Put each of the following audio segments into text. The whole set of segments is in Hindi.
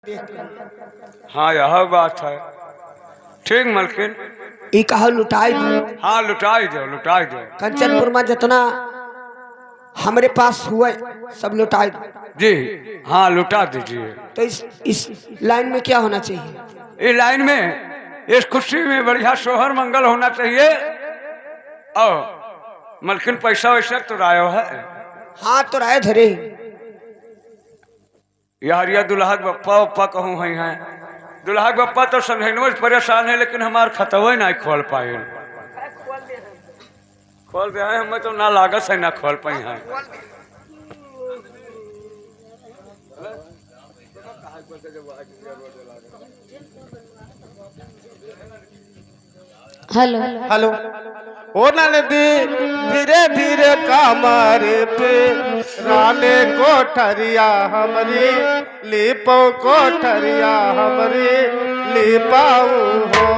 हाँ यह बात है। ठीक मलकिन। ई कहा लुटाई हाँ लुटाई दो लुटाई दो। कंचनपुर में जितना हमारे पास हुए सब लुटाई दो। जी हाँ लुटा दीजिए। तो इस लाइन में क्या होना चाहिए? इस लाइन में इस कुर्सी में बढ़िया सोहर मंगल होना चाहिए। और मलकिन पैसा वैसा तो रायो है। हाँ तो राय धरे यार दुल्हा के बप्पा उप्पा कहूँ है दुल्हा के बप्पा तो समझने परेशान है लेकिन हमार खतवे नहीं खोल पाए। खोल दे हमें तो ना लागत है ना खोल पाई है। हेलो हेलो ओ नदी धीरे धीरे कमर पे राने कोठरिया हमरी लिपो कोठरिया हमरी लिपाऊ हो।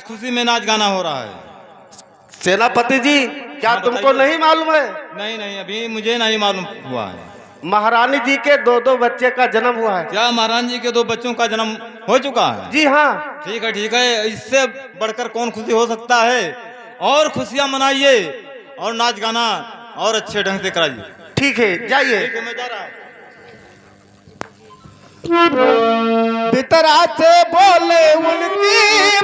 खुशी में नाच गाना हो रहा है। सेनापति जी, क्या हाँ, तुमको बताइए। नहीं मालूम है? नहीं नहीं, अभी मुझे नहीं मालूम हुआ है। महारानी जी के दो बच्चे का जन्म हुआ है। क्या महारानी जी के 2 बच्चों का जन्म हो चुका है? जी हाँ। ठीक है ठीक है, इससे बढ़कर कौन खुशी हो सकता है। और खुशियां मनाइए और नाच गाना और अच्छे ढंग से कराइए। ठीक है, जाइए। ठीक है, मैं जा रहा हूँ। भीतरा से बोले उनकी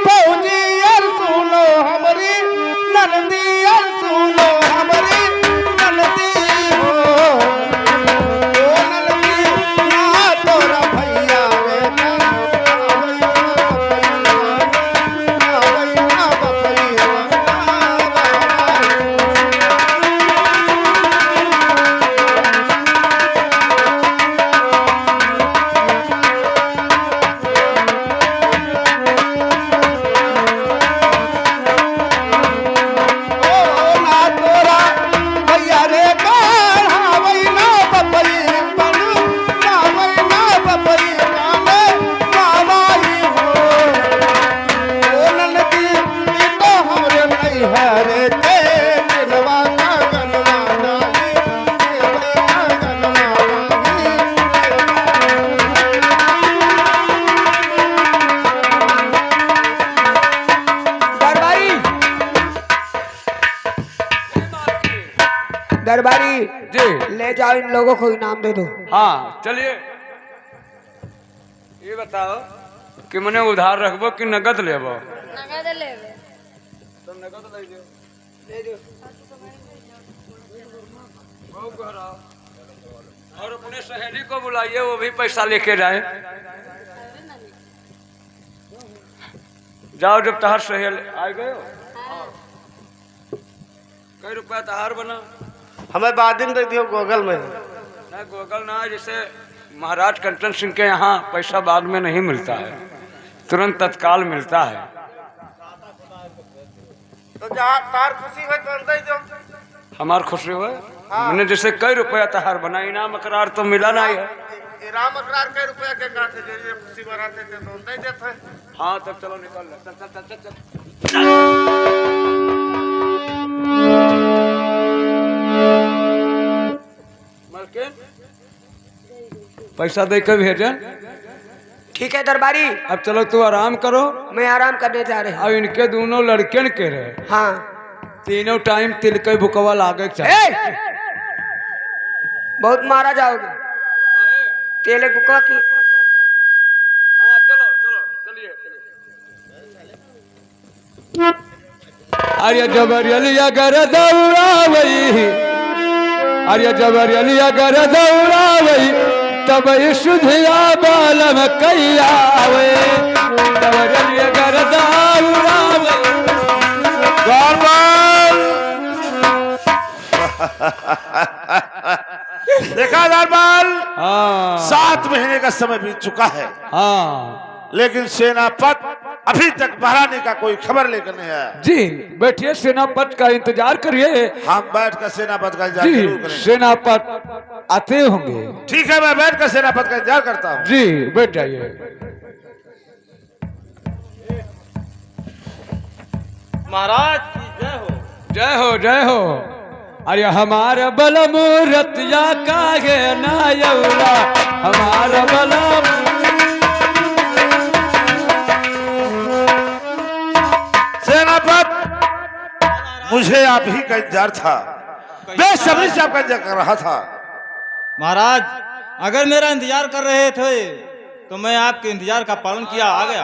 भौजी, यार सुनो हमारी नंदी, यार सुनो हमारी नंदी हो। ओ नंदी ना तोरा भैया बेटा, आवई ना बपैया। दरबारी जी ले जाओ, इन लोगों को इनाम दे दो। हाँ चलिए, ये बताओ कि मने उधार रखबो कि नगद लेबो? नगद लेवे। तो नगद ले दो। ले दो। बहुत गहरा। और अपने सहेली को बुलाइए, वो भी पैसा लेके जाए। जाओ, जब तहार सहेली आ गए हो। कई रुपया तहार बना? हमें बादिन दे दियो गूगल में। ना गूगल ना, जैसे महाराज कंचन सिंह के यहाँ पैसा बाद में नहीं मिलता है, तुरंत तत्काल मिलता है। तो जहाँ तार खुशी हो तो दे दो। हमार खुशी हुआ मैंने जैसे कई रुपया तहार बना, इनाम अकरार तो मिला नहीं है। इनाम अकरार कई रुपया के काटे जो ये खुशी मनाते थे तो दे देते हैं। हाँ तब चलो निकल ले, चल चल चल चल चल। मालकिन पैसा दे के भेजन। ठीक है दरबारी, अब चलो तू आराम करो। मैं आराम करने जा रहे हैं। अब इनके दोनों लड़के के रहे, हाँ। तीनों टाइम तिल के बुकवा लागे चाहिए। ए! बहुत मारा जाओगे तेले बुका की। हाँ चलो चलो चलिए। अरे जबरियली अगर दौड़ावई, अरे जबरियली अगर दौड़ावई, तब सुधिया बालम कैयावे। जबरियली अगर दौड़ावई। देखा दरबार, हाँ 7 महीने का समय बीत चुका है, हाँ लेकिन सेनापत अभी तक महारानी का कोई खबर लेकर नहीं आया। जी बैठिए, सेनापत का इंतजार करिए। हम बैठ कर सेनापत का इंतजार जी जरूर करेंगे। सेनापत आते होंगे। ठीक है, मैं बैठ कर सेनापत का इंतजार करता हूँ। जी बैठ जाइए। महाराज की जय हो। जय हो जय हो। अरे हमारा बलम रतिया कागे नायौला, हमारा बलम। सेनापत, मुझे आप ही का इंतजार था, बेसब्री से आपका इंतजार कर रहा था। महाराज अगर मेरा इंतजार कर रहे थे तो मैं आपके इंतजार का पालन किया आ गया।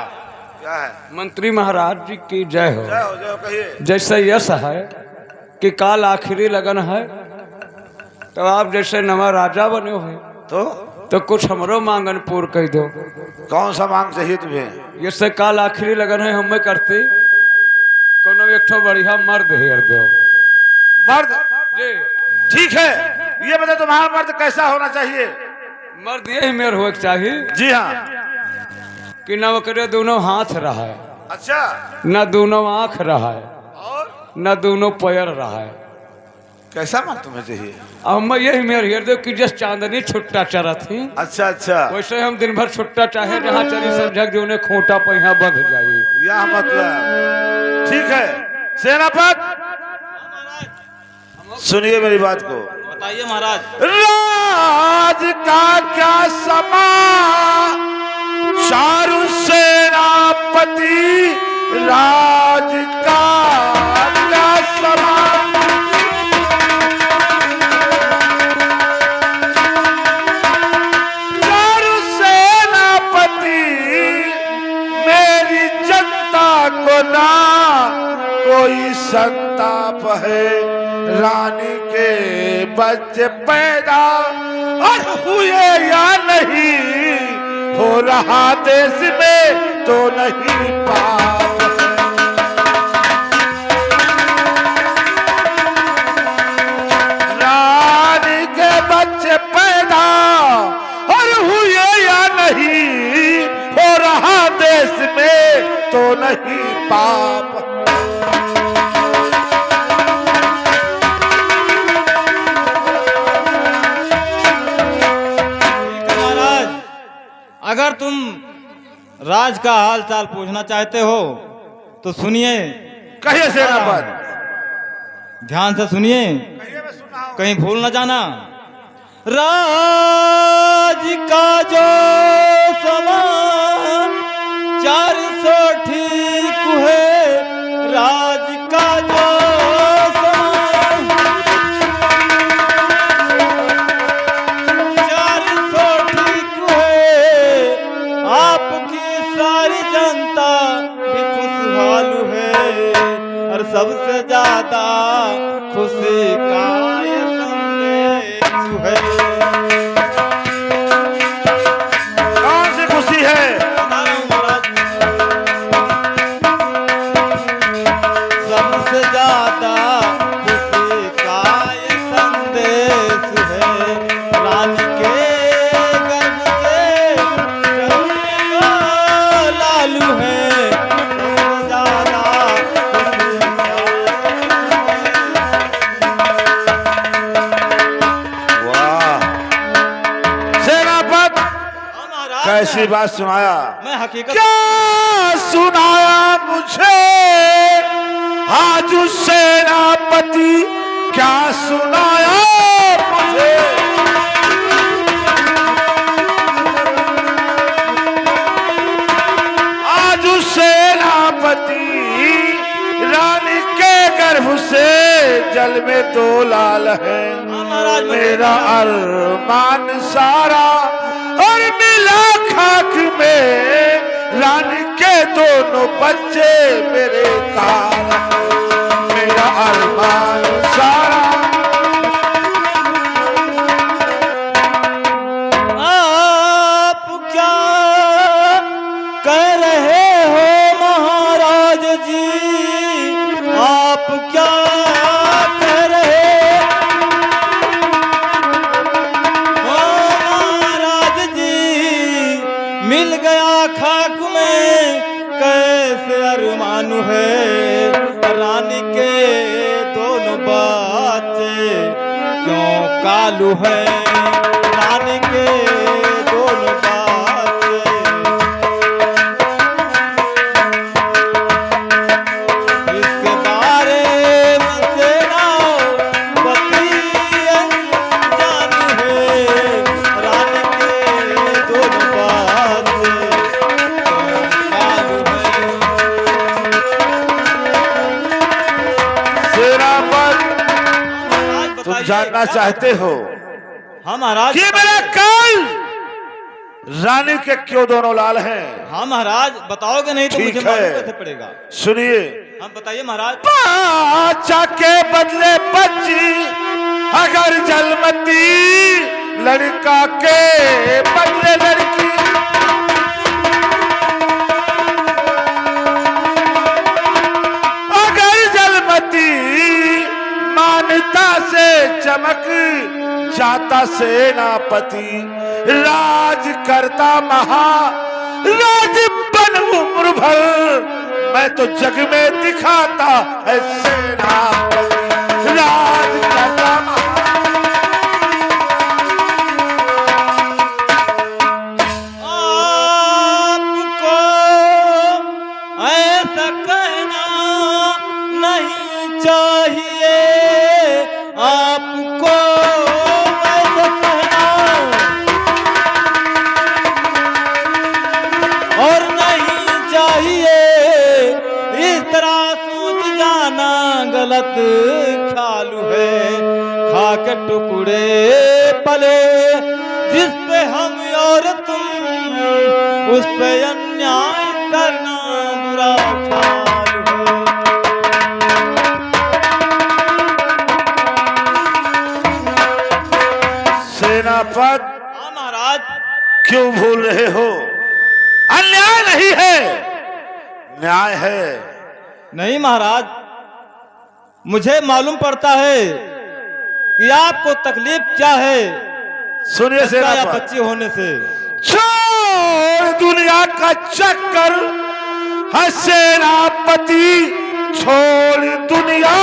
क्या है? मंत्री महाराज जी की जय हो। जय हो, जय हो, कहिए। जैसे यश है कि काल आखिरी लगन है, तो आप जैसे नवा राजा बने हो तो कुछ हमरो मांगन पूर्ण कह दो। कौन सा मांग चाहिए तुम्हें? जैसे काल आखिरी लगन है, हमें करती कोनो एक ठो बढ़िया मर्द हेर दो। मर्द? जी ठीक है, ये बता तुम्हारा मर्द कैसा होना चाहिए? मर्द यही मेर हो चाहिए जी हाँ। कि न ओकरे दोनों हाथ रहा है, अच्छा, न दोनों आंख रहा है, और न दोनों पैर रहा है। कैसा माल तुम्हें चाहिए? अब मैं यही मेरे हृदय की जस चांदनी छुट्टा चरा थी अच्छा अच्छा, वैसे हम दिन भर छुट्टा चाहे जहाँ चली समझक जो उन्हें खोटा पहिया बंध जाए। यह मतलब ठीक है। सेनापति सुनिए मेरी बात को। बताइए महाराज। राज का क्या समा चारु सेनापति, राज का क्या समा चारु सेनापति, मेरी जनता को ना कोई संताप है। रानी के बच्चे पैदा और हुए या नहीं, हो रहा देश में तो नहीं पाप है। रानी के बच्चे पैदा और हुए या नहीं, हो रहा देश में तो नहीं पाप। अगर तुम राज का हाल चाल पूछना चाहते हो तो सुनिए। कहिए सेनापति, ध्यान से सुनिए, कहीं भूल न जाना। राज का जो समान 400 ठीक है, राज का जो सबसे ज्यादा खुशी का ये संदेश है। कौन सी खुशी है? सबसे ज्यादा खुशी का ये संदेश है। रानी के गर्भ से जन्मे का लालू है। कैसी बात सुनाया? मैं हकीकत क्या सुनाया मुझे आज सेनापति, क्या सुनाया मुझे? आज सेनापति, रानी के गर्भ से जल में 2 लाल है। मेरा अरमान सारा और मिला खाक में, रानी के दोनों बच्चे मेरे काल। मेरा अरमान सारा। आप क्या कह रहे हो महाराज जी? आप क्या कह रहे मिल गया खाक में कैसे अरमानू है। रानी के दोनों बच्चे क्यों कालू है। रानी के दोनों बच्चे इसके बारे में सेनापति अनजान है। रानी के दोनों तुम जानना चाहते हो? हाँ महाराज। कि मेरा काल रानी के क्यों दोनों लाल हैं? हाँ महाराज, बताओगे नहीं तो मुझे मालूम कैसे पड़ेगा। सुनिए। हाँ बताइए महाराज। बाचा के बदले बच्ची अगर जलमती, लड़का के बदले लड़की। अगर जलमती मानता से चमक जाता सेनापति, राज करता महा राज बन उम्र भर। मैं तो जग में दिखाता है सेनापति, राज करता के टुकड़े पले, जिस पे हम और तुम उस पे अन्याय करना बुरा ख्याल हो। सेनापत, हाँ महाराज। क्यों भूल रहे हो? अन्याय नहीं है, न्याय है। नहीं महाराज, मुझे मालूम पड़ता है कि आपको तकलीफ क्या है सुनिए या सेनापत, बच्चे होने से। छोड़ दुनिया का चक्कर है सेनापति, छोड़ दुनिया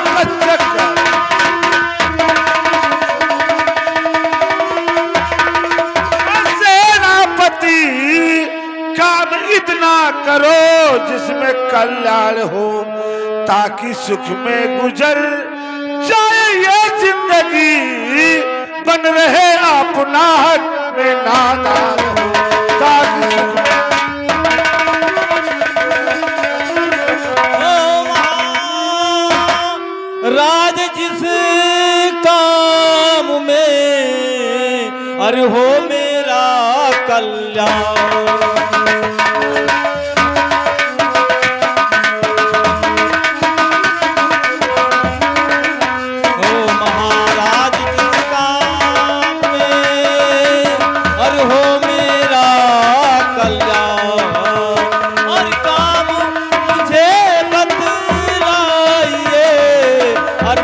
का चक्कर। सेनापति, काम इतना करो जिसमें कल्याण हो, ताकि सुख में गुजर जाए ये जिंदगी, बन रहे अपना हक में नादान हो, ताकि सुख में राज जिस काम में अरे हो मेरा कल्याण, ओ महाराज जिस काम में अरे हो मेरा कल्याण, और काम मुझे बतलाइए और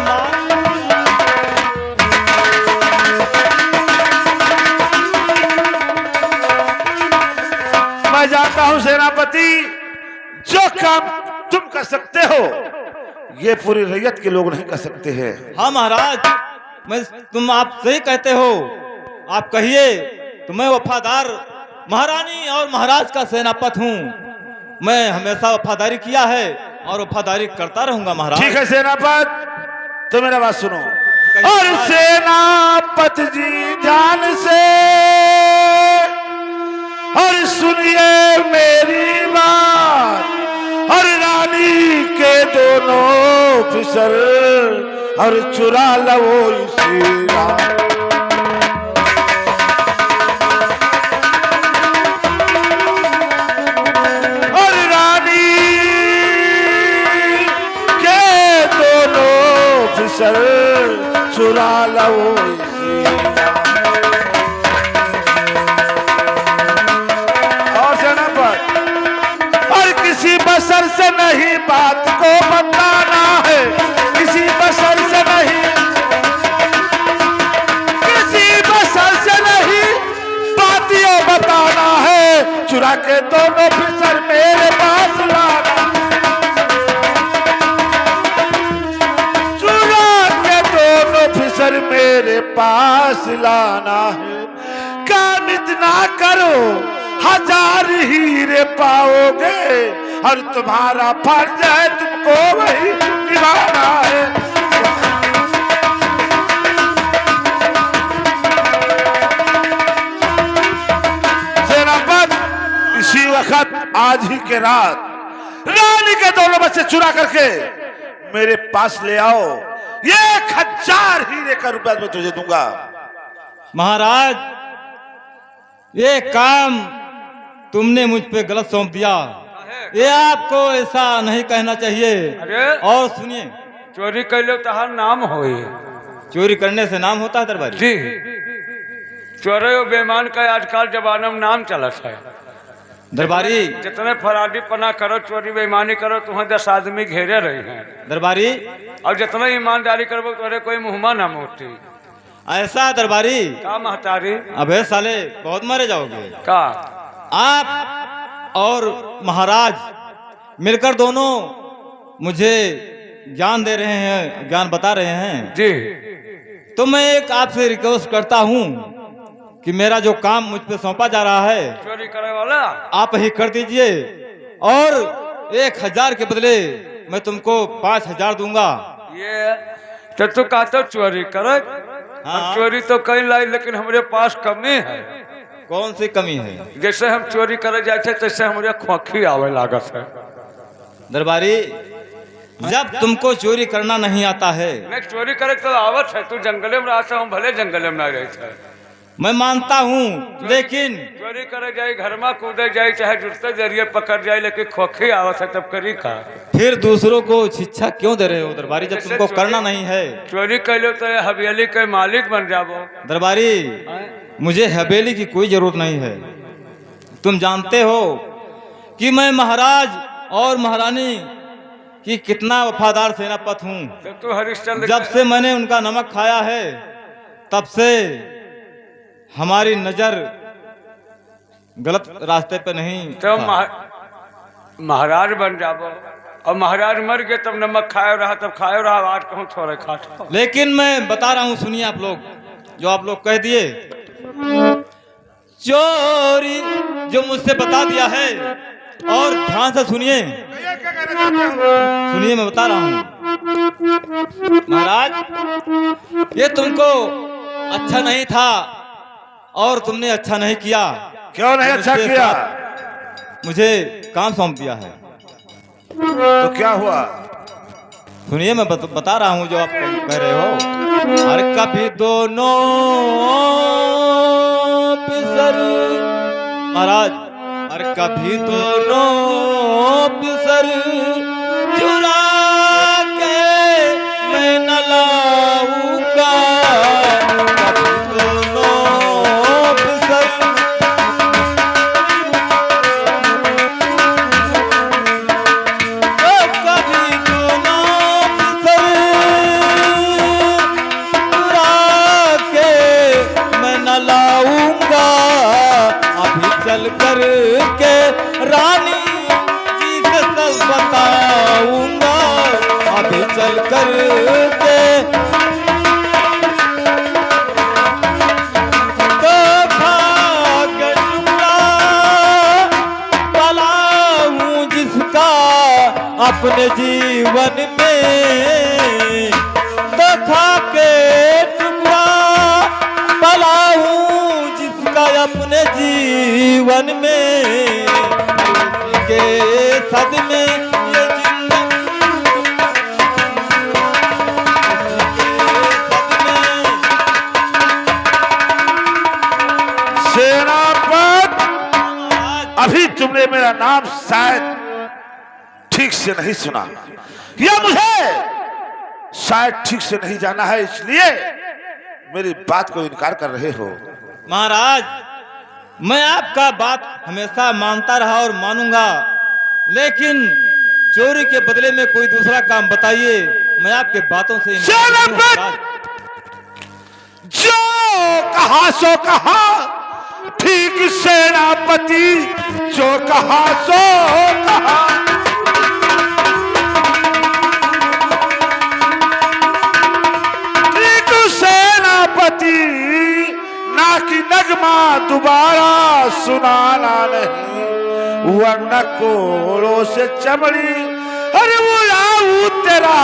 मैं जानता हूं सेनापति, जो काम तुम कर सकते हो ये पूरी रैयत के लोग नहीं कर सकते हैं। हाँ महाराज, तुम आप सही कहते हो। आप कहिए तो मैं वफादार महारानी और महाराज का सेनापत हूँ। मैं हमेशा वफादारी किया है और वफादारी करता रहूंगा महाराज। ठीक है सेनापत, तो मेरा बात सुनो। और सेनापत जी ध्यान से और सुनिए मेरी बात, और रानी के दोनों ऑफिसर और चुरा लो इसी रात। और रानी के दोनों ऑफिसर चुरा लो इसी रात। और सेनापत, और किसी बसर से नहीं बात को बताना है, किसी बसर से नहीं, किसी बसर से नहीं बातियों बताना है, चुरा के दोनों ऑफिसर मेरे पास लाना, चुरा के दोनों ऑफिसर मेरे पास लाना है। काम इतना करो 1000 हीरे पाओगे, और तुम्हारा फर्ज है तुमको वही निभाना है। सेनापत, इसी वक्त आज ही के रात रानी के दोनों बच्चे चुरा करके मेरे पास ले आओ। 1000 हीरे का रुपया मैं तुझे दूंगा। महाराज, ये काम तुमने मुझ पे गलत सौंप दिया, ये आपको ऐसा नहीं कहना चाहिए। अरे और सुनिए, चोरी कर लो तहार नाम होई। चोरी करने से नाम होता है दरबारी? जी, चोरे और बेईमान का आजकल जमाना में नाम चलत है। दरबारी, जितने फराडी पना करो, चोरी बेईमानी करो, तुम्हें 10 आदमी घेरे रहे हैं। दरबारी, और जितना ईमानदारी करो तुम्हारे कोई मुहमा ना मोटी। ऐसा दरबारी? का महतारी? अबे साले, बहुत मारे जाओगे। का आप और महाराज मिलकर दोनों मुझे ज्ञान दे रहे हैं, ज्ञान बता रहे हैं जी। तो मैं एक आपसे रिक्वेस्ट करता हूं कि मेरा जो काम मुझ पे सौंपा जा रहा है, चोरी करे वाला, आप ही कर दीजिए, और 1000 के बदले मैं तुमको 5000 दूंगा। ये तो तू कहते चोरी करे। हम चोरी तो कहीं लाई, लेकिन हमारे पास कमी है। कौन सी कमी है? जैसे हम चोरी करे जाते तैसे हमारे खोखी आवे लागत है। दरबारी, जब तुमको चोरी करना नहीं आता है। नहीं चोरी करे तो आवत है, तू जंगले में रहा हम भले जंगले में ना रहे थे। मैं मानता हूँ, लेकिन चोरी करे जाए, घर में कूदे जाए, चाहे जुटते जरिए पकड़ जाए, लेकिन खोखी आवत है तब करी का। फिर दूसरों को शिक्षा क्यों दे रहे हो दरबारी, जब तुमको करना नहीं है। चोरी कर लो तो हवेली के मालिक बन जाओ। दरबारी, मुझे हवेली की कोई जरूरत नहीं है। तुम जानते हो कि मैं महाराज और महारानी कि कितना वफादार सेनापति हूँ। तो हरिश्चंद्र जब से मैंने उनका नमक खाया है तब से हमारी नजर गलत रास्ते पे नहीं तो था। महाराज बन जाओ, और महाराज मर गए तब नमक खाए रहा, तब खाए रहा, आज कहूँ छोड़े खाट। लेकिन मैं बता रहा हूँ, सुनिए आप लोग, जो आप लोग कह दिए चोरी जो मुझसे बता दिया है, और ध्यान से सुनिए, सुनिए मैं बता रहा हूँ। महाराज, ये तुमको अच्छा नहीं था और तुमने अच्छा नहीं किया। क्यों नहीं अच्छा किया? मुझे काम सौंप दिया है। तो क्या हुआ? सुनिए मैं बता रहा हूँ जो आप कह रहे हो। अरे कभी दोनों पिसर महाराज, अरे कभी दोनों पिसर चुरा के मैं न लाऊंगा। कभी दोनों पिसर कभी दोनों पिसर चुरा के मैं न लाऊंगा। अभी चल कर के रानी जी से सब बताऊंगा। अभी चल कर के तो भाग टुकड़ा पला हूँ जिसका अपने जीवन में। तो खा के टुकड़ा पला हूँ जिसका अपने जीवन में। के सदमे ये जिंदा सेनापत, अभी तुमने मेरा नाम शायद ठीक से नहीं सुना, या मुझे शायद ठीक से नहीं जाना है, इसलिए मेरी बात को इनकार कर रहे हो। महाराज, मैं आपका बात हमेशा मानता रहा और मानूंगा, लेकिन चोरी के बदले में कोई दूसरा काम बताइए। मैं आपके बातों से जो कहा सो कहा, ठीक सेनापति जो कहा सो कहा। ठीक सेनापति, ना कि नगमा दोबारा सुनाना नहीं, वरना कोड़ों से चमड़ी। अरे वो आऊ तेरा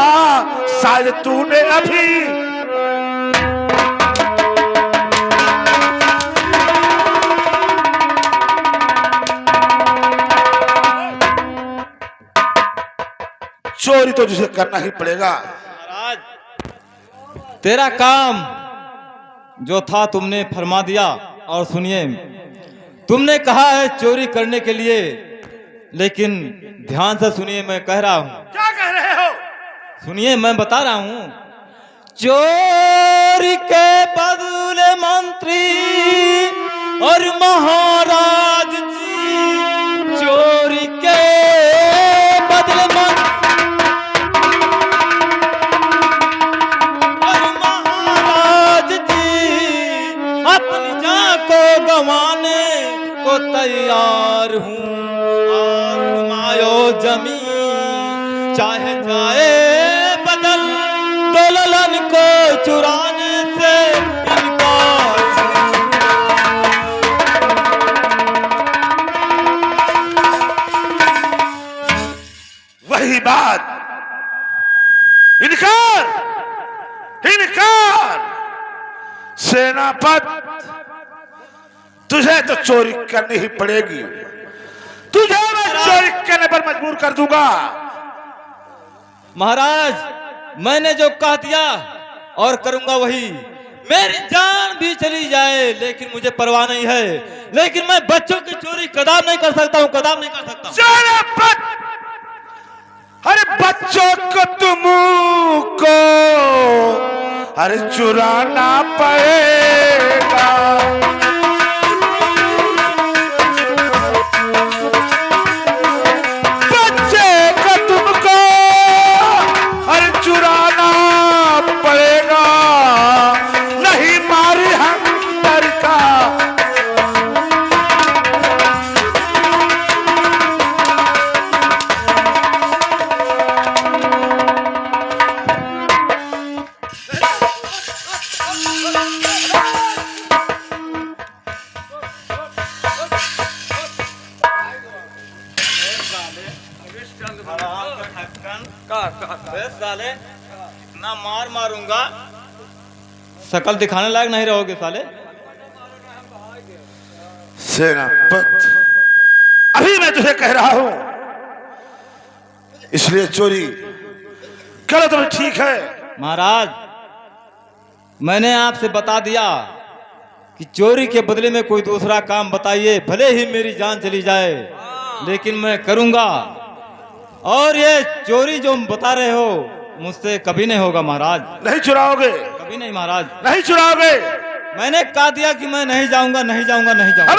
शायद तूने अभी चोरी तो जिसे करना ही पड़ेगा। महाराज, तेरा काम जो था तुमने फरमा दिया। और सुनिए, तुमने कहा है चोरी करने के लिए, लेकिन ध्यान से सुनिए, मैं कह रहा हूं। क्या कह रहे हो? सुनिए, मैं बता रहा हूं। चोरी के बदले मंत्री और महाराज जी, चोरी के बदले मंत्री और महाराज जी, अपनी जान को गंवाने को तैयार हूँ। आजमायो जमीन चाहे जाए बदल, दुल्हन को चुराने से इनकार। वही बात, इनकार इनकार। सेनापत, तुझे तो चोरी करनी ही पड़ेगी, तुझे मैं चोरी करने पर मजबूर कर दूंगा। महाराज मैंने जो कह दिया और करूंगा वही। मेरी जान भी चली जाए लेकिन मुझे परवाह नहीं है, लेकिन मैं बच्चों की चोरी कदाम नहीं कर सकता हूँ, कदाम नहीं कर सकता हूँ। अरे बच्चों को तुमको अरे चुराना पड़ेगा। बच्चे को तुमको अरे चुराना पड़ेगा, नहीं मारी हम डर का। साले इतना मार मारूंगा शकल दिखाने लायक नहीं रहोगे साले। सेनापत अभी मैं तुझे कह रहा हूं, इसलिए चोरी करो तो ठीक है। महाराज मैंने आपसे बता दिया कि चोरी के बदले में कोई दूसरा काम बताइए, भले ही मेरी जान चली जाए लेकिन मैं करूंगा। और ये चोरी जो बता रहे हो मुझसे कभी नहीं होगा महाराज। नहीं चुराओगे? कभी नहीं महाराज। नहीं चुराओगे? मैंने कह दिया कि मैं नहीं जाऊंगा, नहीं जाऊंगा, नहीं जाऊंगा।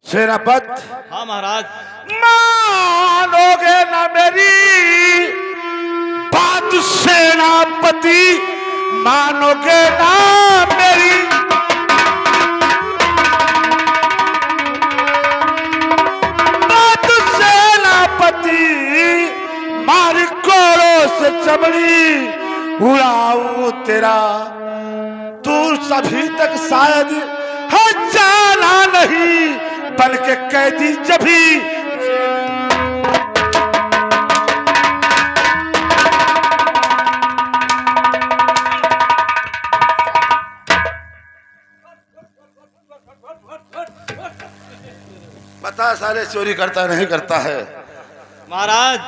सेनापत हाँ महाराज। मानोगे ना मेरी बात सेनापति, मानोगे ना मेरी बात सेनापति। मार कोड़ों से चमड़ी उड़ाऊं तेरा, तू सभी तक शायद है जाना नहीं, बन के कैदी जब भी बता साले चोरी करता नहीं करता है। महाराज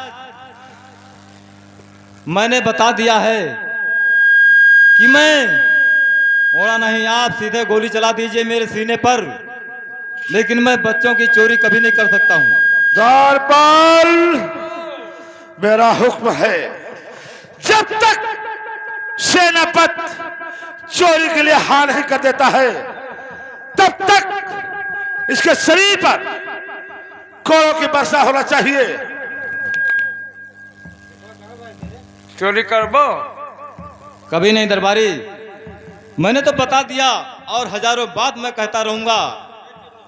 मैंने बता दिया है कि मैं थोड़ा नहीं, आप सीधे गोली चला दीजिए मेरे सीने पर, लेकिन मैं बच्चों की चोरी कभी नहीं कर सकता हूँ। दरबार मेरा हुक्म है, जब तक सेनापत चोरी के लिए हाँ नहीं कर देता है तब तक इसके शरीर पर कोड़ों की वर्षा होना चाहिए। चोरी करबो? कभी नहीं दरबारी, मैंने तो बता दिया और हजारों बात मैं कहता रहूंगा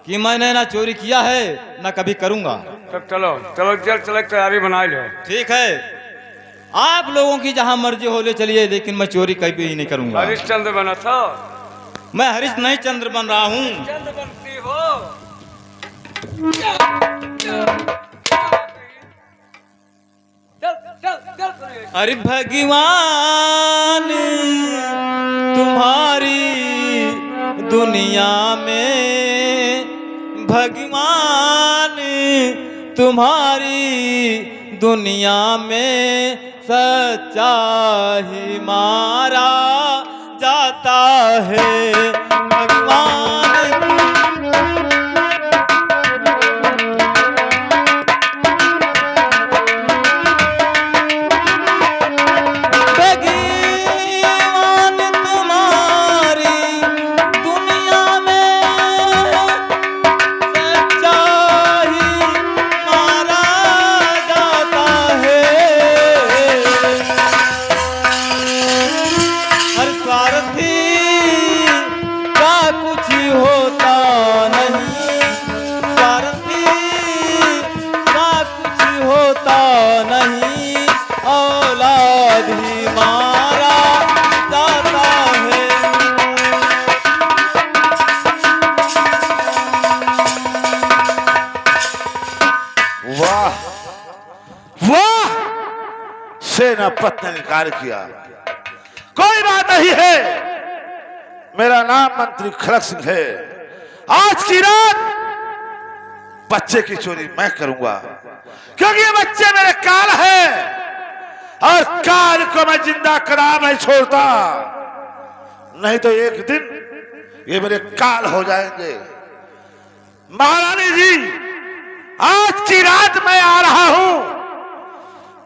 कि मैंने ना चोरी किया है ना कभी करूंगा। तब चलो चलो जल्द चले, तैयारी बना लो। ठीक है, आप लोगों की जहां मर्जी हो ले चलिए, लेकिन मैं चोरी कभी ही नहीं करूंगा। हरिश्चंद्र बना था? मैं हरीश नहीं चंद्र बन रहा हूँ। चंद्र बनती हो। अरे भगवान तुम्हारी दुनिया में, भगवान तुम्हारी दुनिया में सच्चा ही मारा जाता है। भगवान सेनापति ने इनकार किया। कोई बात नहीं है, मेरा नाम मंत्री खड़क सिंह है। आज की रात बच्चे की चोरी मैं करूंगा, क्योंकि ये बच्चे मेरे काल है और काल को मैं जिंदा करा नहीं छोड़ता। नहीं तो एक दिन ये मेरे काल हो जाएंगे। महारानी जी, आज की रात मैं आ रहा हूं,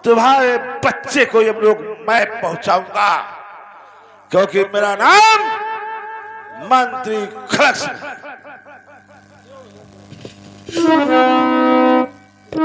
तुम्हारे बच्चे को ये लोग मैं पहुंचाऊंगा, क्योंकि मेरा नाम मंत्री खड़क सिंह।